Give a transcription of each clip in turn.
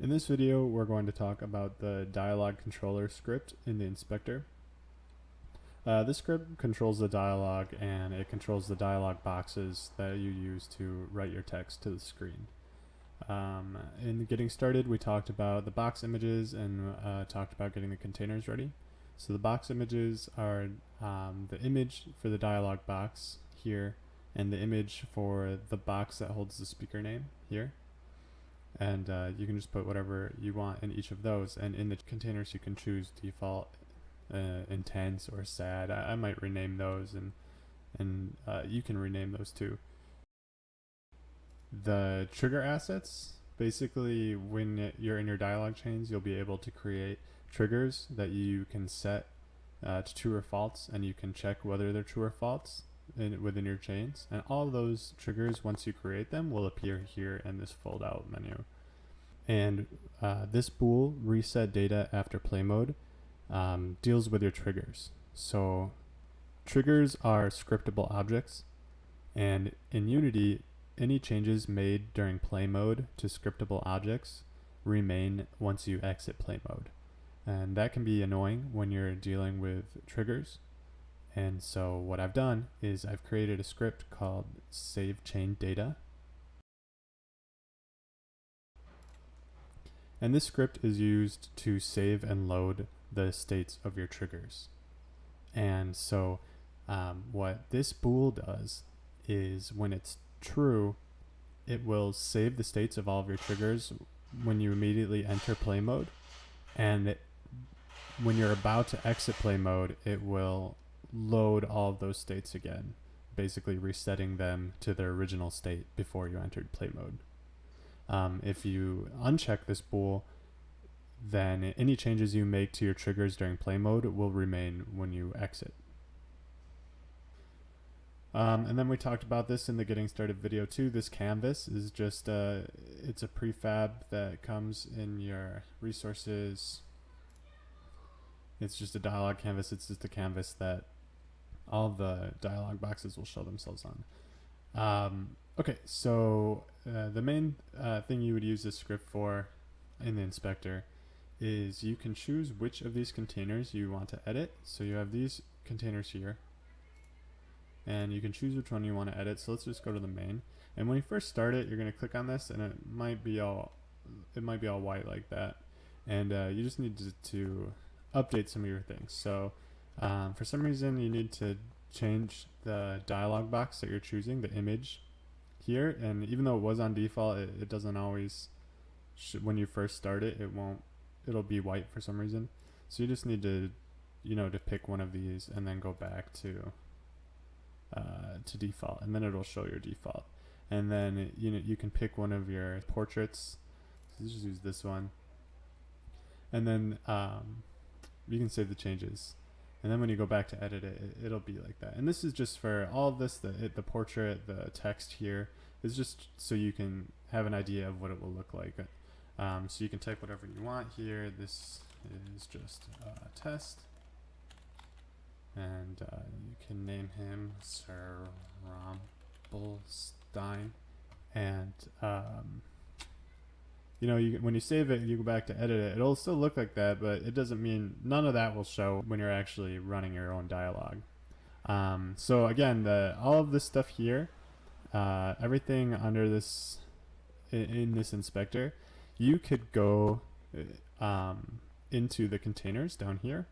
In this video, we're going to talk about the dialog controller script in the inspector. This script controls the dialog, and it controls the dialog boxes that you use to write your text to the screen. In getting started, we talked about the box images and talked about getting the containers ready. So the box images are the image for the dialog box here, and the image for the box that holds the speaker name here. And you can just put whatever you want in each of those, and in the containers you can choose default, intense, or sad. I might rename those, and you can rename those too. The trigger assets, basically when you're in your dialog chains, you'll be able to create triggers that you can set to true or false, and you can check whether they're true or false within your chains. And all those triggers, once you create them, will appear here in this fold out menu. And this bool, reset data after play mode, deals with your triggers. So triggers are scriptable objects, and in Unity, any changes made during play mode to scriptable objects remain once you exit play mode. And that can be annoying when you're dealing with triggers. And so what I've done is I've created a script called save chain data. And this script is used to save and load the states of your triggers. And so what this bool does is when it's true, it will save the states of all of your triggers when you immediately enter play mode. And when you're about to exit play mode, it will load all of those states again, basically resetting them to their original state before you entered play mode. If you uncheck this bool, then any changes you make to your triggers during play mode will remain when you exit. And then we talked about this in the getting started video too. This canvas is just it's a prefab that comes in your resources. It's just a dialog canvas. It's just a canvas that all the dialog boxes will show themselves on. Okay, so the main thing you would use this script for in the inspector is you can choose which of these containers you want to edit. So you have these containers here, and you can choose which one you want to edit. So let's just go to the main. And when you first start it, you're going to click on this, and it might be all white like that. And you just need to update some of your things. So for some reason, you need to change the dialog box that you're choosing, the image here. And even though it was on default, it doesn't always, when you first start it, it'll be white for some reason. So you just need to, to pick one of these and then go back to default, and then it'll show your default. And then you can pick one of your portraits. So just use this one, and then you can save the changes. And then when you go back to edit it, it'll be like that. And this is just for all of this, the portrait, the text here is just so you can have an idea of what it will look like. So you can type whatever you want here. This is just a test. And you can name him Sir Rumpelstein. And when you save it, you go back to edit it, it'll still look like that, but it doesn't mean none of that will show when you're actually running your own dialogue. So again, all of this stuff here, everything under this in this inspector, you could go into the containers down here,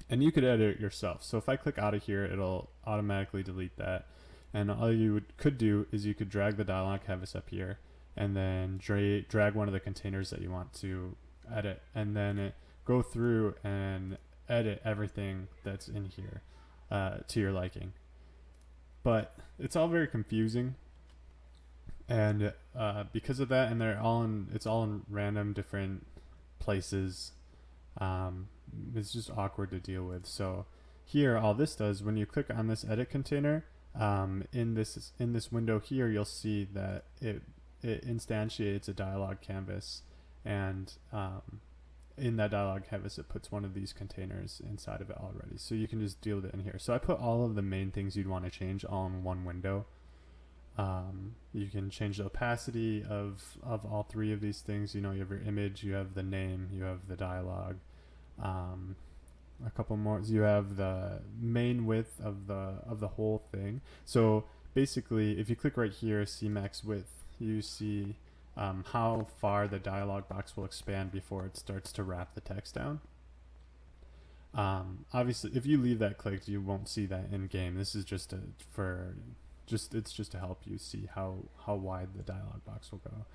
and you could edit it yourself. So if I click out of here, it'll automatically delete that. And all you could do is you could drag the dialog canvas up here, and then drag one of the containers that you want to edit, and then go through and edit everything that's in here to your liking. But it's all very confusing, and because of that, and it's all in random different places, it's just awkward to deal with. So here, all this does, when you click on this edit container, in this window here, you'll see that it instantiates a dialog canvas, and in that dialog canvas it puts one of these containers inside of it already, so you can just deal with it in here. So I put all of the main things you'd want to change all in one window, You can change the opacity of all three of these things. You have your image, you have the name, you have the dialogue. A couple more. You have the main width of the whole thing. So basically, if you click right here, see max width, you see how far the dialog box will expand before it starts to wrap the text down. Obviously, if you leave that clicked, you won't see that in game. This is just it's just to help you see how wide the dialog box will go.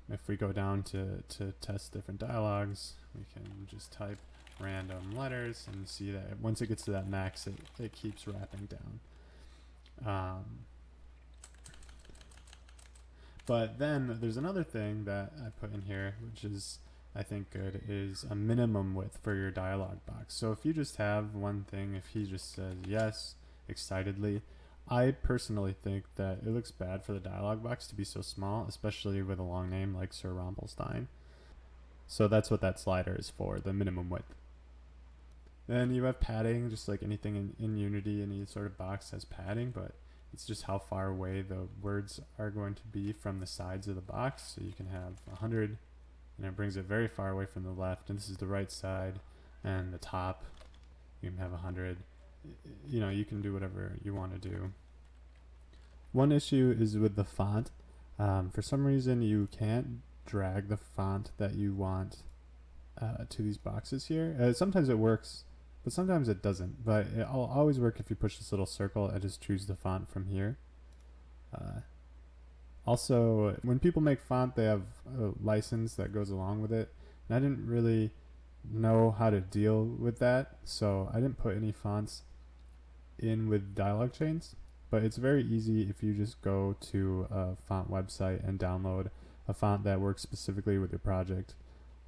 If we go down to test different dialogues, we can just type random letters and see that once it gets to that max, it keeps wrapping down. But then there's another thing that I put in here, which is I think good, is a minimum width for your dialog box. So if you just have one thing, if he just says yes excitedly, I personally think that it looks bad for the dialog box to be so small, especially with a long name like Sir Rumpelstein. So that's what that slider is for, the minimum width. Then you have padding, just like anything in Unity, any sort of box has padding, but it's just how far away the words are going to be from the sides of the box. So you can have 100, and it brings it very far away from the left, and this is the right side, and the top, you can have 100. You can do whatever you want to do. One issue is with the font. For some reason, you can't drag the font that you want to these boxes here. Sometimes it works, but sometimes it doesn't. But it'll always work if you push this little circle and just choose the font from here. Also, when people make font, they have a license that goes along with it. And I didn't really know how to deal with that, so I didn't put any fonts in with dialog chains. But it's very easy if you just go to a font website and download a font that works specifically with your project.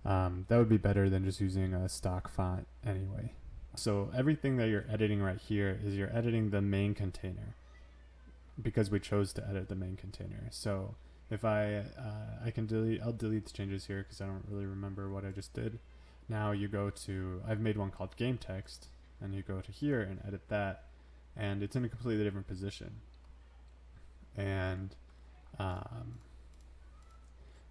That would be better than just using a stock font anyway. So everything that you're editing right here is you're editing the main container, because we chose to edit the main container. So if I can I'll delete the changes here because I don't really remember what I just did. Now you go to, I've made one called game text, and you go to here and edit that, and it's in a completely different position. And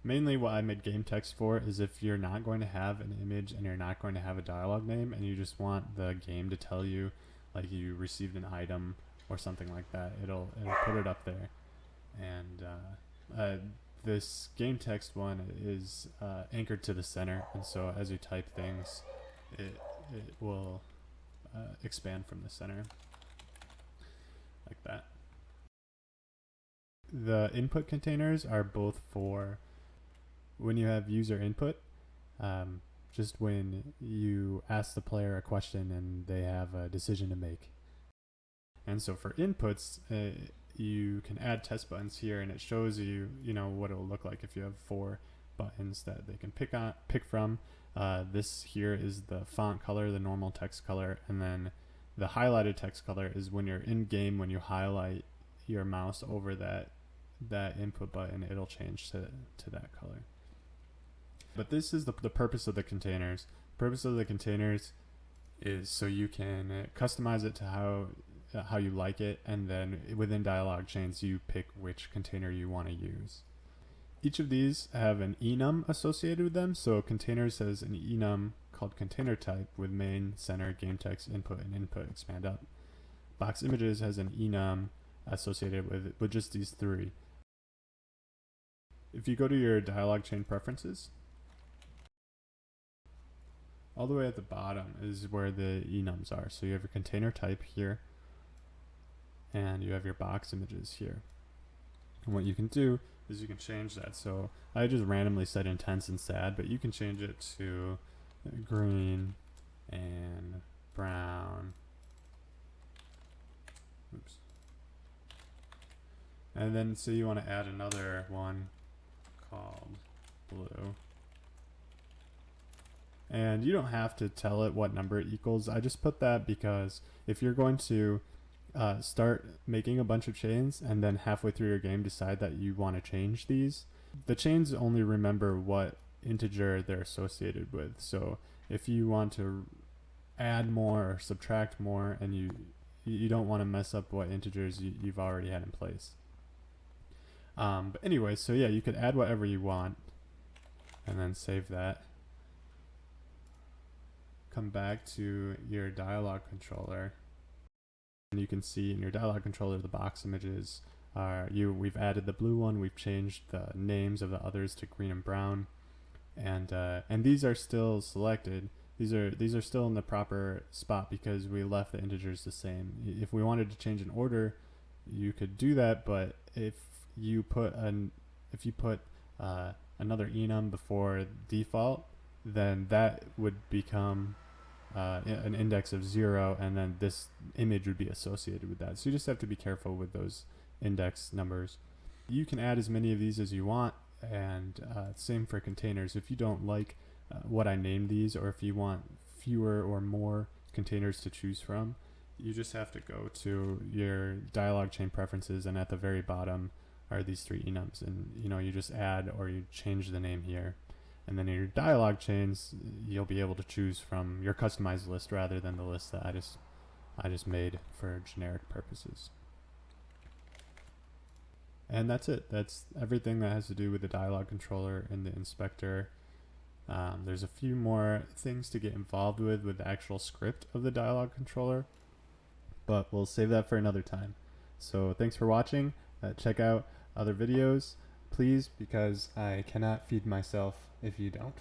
mainly what I made game text for is if you're not going to have an image and you're not going to have a dialogue name, and you just want the game to tell you like you received an item or something like that, it'll put it up there. And this game text one is anchored to the center, and so as you type things, it will expand from the center like that. The input containers are both for when you have user input, just when you ask the player a question and they have a decision to make. And so for inputs, you can add test buttons here, and it shows you, what it will look like if you have 4 buttons that they can pick from. This here is the font color, the normal text color, and then the highlighted text color is when you're in game, when you highlight your mouse over that input button, it'll change to that color. But this is the purpose of the containers. The purpose of the containers is so you can customize it to how you like it, and then within dialog chains you pick which container you want to use. Each of these have an enum associated with them. So containers has an enum called container type with main, center, game text, input, and input expand up. Box images has an enum associated with just these 3. If you go to your dialog chain preferences, all the way at the bottom is where the enums are. So you have your container type here, and you have your box images here. And what you can do is you can change that. So I just randomly set intense and sad, but you can change it to green and brown. Oops. And then say you want to add another one called blue. And you don't have to tell it what number it equals. I just put that because if you're going to start making a bunch of chains and then halfway through your game decide that you want to change these, the chains only remember what integer they're associated with. So if you want to add more or subtract more, and you don't want to mess up what integers you've already had in place. But anyway, so yeah, you could add whatever you want and then save that. Come back to your dialog controller, and you can see in your dialog controller the box images are we've added the blue one, we've changed the names of the others to green and brown, and these are still selected. These are still in the proper spot because we left the integers the same. If we wanted to change an order, you could do that, but if you put another enum before default, then that would become an index of 0, and then this image would be associated with that. So you just have to be careful with those index numbers. You can add as many of these as you want, and same for containers. If you don't like what I named these, or if you want fewer or more containers to choose from, you just have to go to your dialog chain preferences, and at the very bottom are these 3 enums, and you just add or you change the name here. And then in your dialog chains, you'll be able to choose from your customized list rather than the list that I just made for generic purposes. And that's it. That's everything that has to do with the dialog controller and the inspector. There's a few more things to get involved with the actual script of the dialog controller, but we'll save that for another time. So thanks for watching. Check out other videos, please, because I cannot feed myself if you don't.